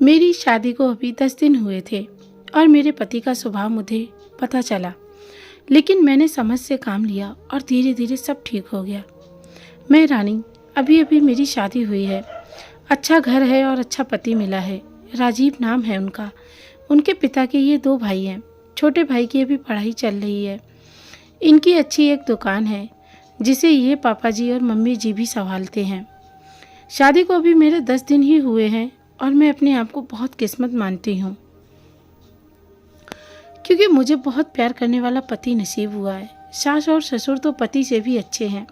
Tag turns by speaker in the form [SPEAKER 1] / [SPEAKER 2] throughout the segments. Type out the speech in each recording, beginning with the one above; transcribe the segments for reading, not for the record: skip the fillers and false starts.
[SPEAKER 1] मेरी शादी को अभी 10 दिन हुए थे और मेरे पति का स्वभाव मुझे पता चला, लेकिन मैंने समझ से काम लिया और धीरे धीरे सब ठीक हो गया। मैं रानी, अभी अभी मेरी शादी हुई है, अच्छा घर है और अच्छा पति मिला है। राजीव नाम है उनका। उनके पिता के ये 2 भाई हैं। छोटे भाई की अभी पढ़ाई चल रही है। इनकी अच्छी एक दुकान है जिसे ये पापा जी और मम्मी जी भी संभालते हैं। शादी को अभी मेरे 10 दिन ही हुए हैं और मैं अपने आप को बहुत किस्मत मानती हूँ, क्योंकि मुझे बहुत प्यार करने वाला पति नसीब हुआ है। सास और ससुर तो पति से भी अच्छे हैं।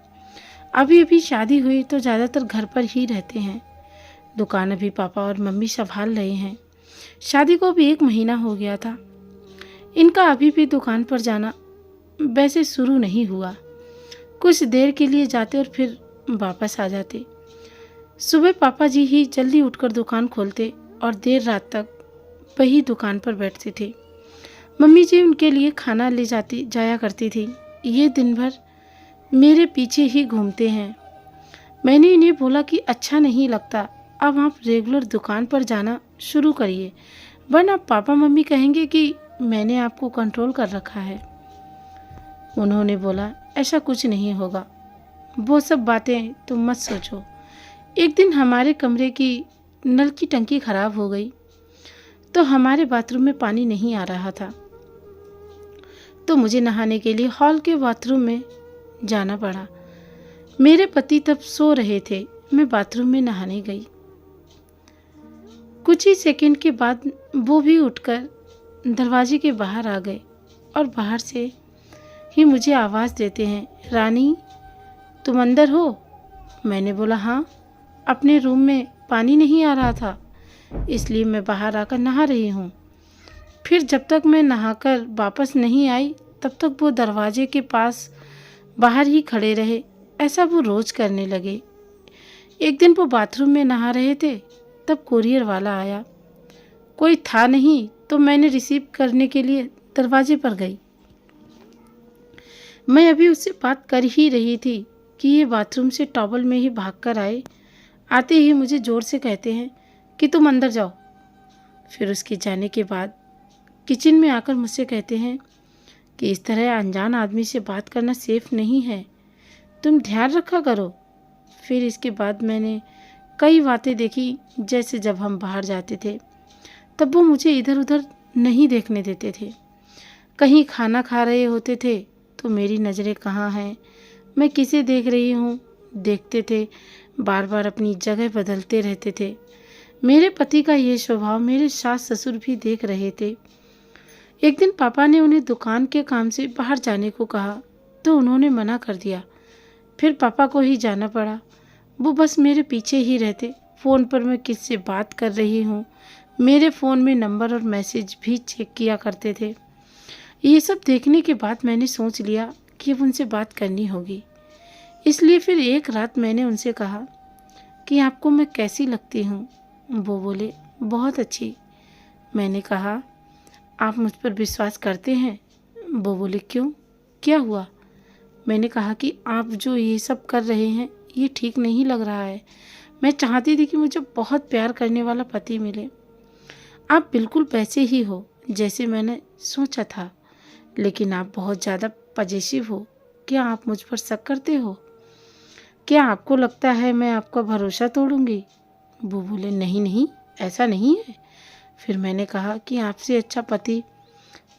[SPEAKER 1] अभी अभी शादी हुई तो ज़्यादातर घर पर ही रहते हैं। दुकान अभी पापा और मम्मी संभाल रहे हैं। शादी को भी 1 महीना हो गया था। इनका अभी भी दुकान पर जाना वैसे शुरू नहीं हुआ। कुछ देर के लिए जाते और फिर वापस आ जाते। सुबह पापा जी ही जल्दी उठकर दुकान खोलते और देर रात तक वही दुकान पर बैठते थे। मम्मी जी उनके लिए खाना ले जाया करती थी। ये दिन भर मेरे पीछे ही घूमते हैं। मैंने इन्हें बोला कि अच्छा नहीं लगता, अब आप रेगुलर दुकान पर जाना शुरू करिए, वरना पापा मम्मी कहेंगे कि मैंने आपको कंट्रोल कर रखा है। उन्होंने बोला, ऐसा कुछ नहीं होगा, वो सब बातें तुम मत सोचो। एक दिन हमारे कमरे की नल की टंकी खराब हो गई तो हमारे बाथरूम में पानी नहीं आ रहा था, तो मुझे नहाने के लिए हॉल के बाथरूम में जाना पड़ा। मेरे पति तब सो रहे थे। मैं बाथरूम में नहाने गई। कुछ ही सेकंड के बाद वो भी उठकर दरवाजे के बाहर आ गए और बाहर से ही मुझे आवाज़ देते हैं, रानी तुम अंदर हो? मैंने बोला हाँ, अपने रूम में पानी नहीं आ रहा था इसलिए मैं बाहर आकर नहा रही हूँ। फिर जब तक मैं नहाकर वापस नहीं आई तब तक वो दरवाजे के पास बाहर ही खड़े रहे। ऐसा वो रोज़ करने लगे। एक दिन वो बाथरूम में नहा रहे थे तब कुरियर वाला आया। कोई था नहीं तो मैंने रिसीव करने के लिए दरवाजे पर गई। मैं अभी उससे बात कर ही रही थी कि ये बाथरूम से टॉवल में ही भागकर आए। आते ही मुझे ज़ोर से कहते हैं कि तुम अंदर जाओ। फिर उसके जाने के बाद किचन में आकर मुझसे कहते हैं कि इस तरह अनजान आदमी से बात करना सेफ नहीं है, तुम ध्यान रखा करो। फिर इसके बाद मैंने कई बातें देखी। जैसे जब हम बाहर जाते थे तब वो मुझे इधर उधर नहीं देखने देते थे। कहीं खाना खा रहे होते थे तो मेरी नज़रें कहाँ हैं, मैं किसे देख रही हूँ देखते थे। बार बार अपनी जगह बदलते रहते थे। मेरे पति का ये स्वभाव मेरे सास ससुर भी देख रहे थे। एक दिन पापा ने उन्हें दुकान के काम से बाहर जाने को कहा तो उन्होंने मना कर दिया। फिर पापा को ही जाना पड़ा। वो बस मेरे पीछे ही रहते। फ़ोन पर मैं किससे बात कर रही हूँ, मेरे फ़ोन में नंबर और मैसेज भी चेक किया करते थे। ये सब देखने के बाद मैंने सोच लिया कि अब उनसे बात करनी होगी। इसलिए फिर एक रात मैंने उनसे कहा कि आपको मैं कैसी लगती हूँ? वो बोले, बहुत अच्छी। मैंने कहा, आप मुझ पर विश्वास करते हैं? वो बोले, क्यों, क्या हुआ? मैंने कहा कि आप जो ये सब कर रहे हैं ये ठीक नहीं लग रहा है। मैं चाहती थी कि मुझे बहुत प्यार करने वाला पति मिले। आप बिल्कुल वैसे ही हो जैसे मैंने सोचा था, लेकिन आप बहुत ज़्यादा पजेसिव हो। क्या आप मुझ पर शक करते हो? क्या आपको लगता है मैं आपका भरोसा तोड़ूंगी? वो बोले, नहीं नहीं, ऐसा नहीं है। फिर मैंने कहा कि आपसे अच्छा पति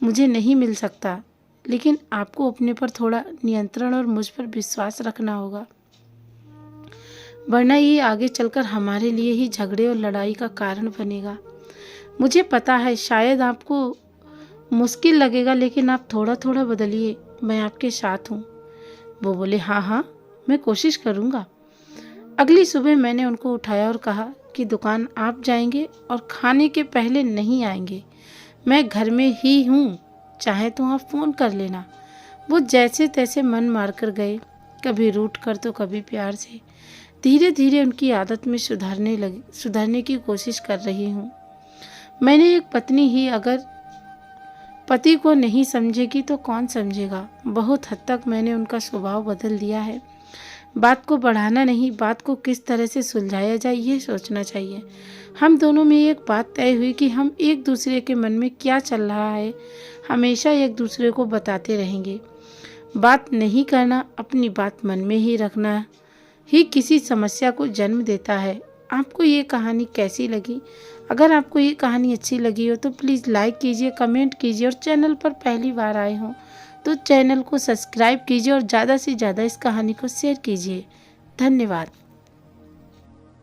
[SPEAKER 1] मुझे नहीं मिल सकता, लेकिन आपको अपने पर थोड़ा नियंत्रण और मुझ पर विश्वास रखना होगा, वरना ये आगे चलकर हमारे लिए ही झगड़े और लड़ाई का कारण बनेगा। मुझे पता है शायद आपको मुश्किल लगेगा, लेकिन आप थोड़ा थोड़ा बदलिए, मैं आपके साथ हूँ। वो बोले, हाँ हाँ, मैं कोशिश करूँगा। अगली सुबह मैंने उनको उठाया और कहा कि दुकान आप जाएंगे और खाने के पहले नहीं आएंगे, मैं घर में ही हूँ, चाहे तो आप फ़ोन कर लेना। वो जैसे तैसे मन मार कर गए, कभी रूठ कर तो कभी प्यार से। धीरे धीरे उनकी आदत में सुधरने की कोशिश कर रही हूँ। मैंने एक पत्नी ही अगर पति को नहीं समझेगी तो कौन समझेगा। बहुत हद तक मैंने उनका स्वभाव बदल दिया है। बात को बढ़ाना नहीं, बात को किस तरह से सुलझाया जाए ये सोचना चाहिए। हम दोनों में एक बात तय हुई कि हम एक दूसरे के मन में क्या चल रहा है हमेशा एक दूसरे को बताते रहेंगे। बात नहीं करना, अपनी बात मन में ही रखना ही किसी समस्या को जन्म देता है। आपको ये कहानी कैसी लगी? अगर आपको ये कहानी अच्छी लगी हो तो प्लीज़ लाइक कीजिए, कमेंट कीजिए और चैनल पर पहली बार आए हों तो चैनल को सब्सक्राइब कीजिए और ज़्यादा से ज़्यादा इस कहानी को शेयर कीजिए। धन्यवाद।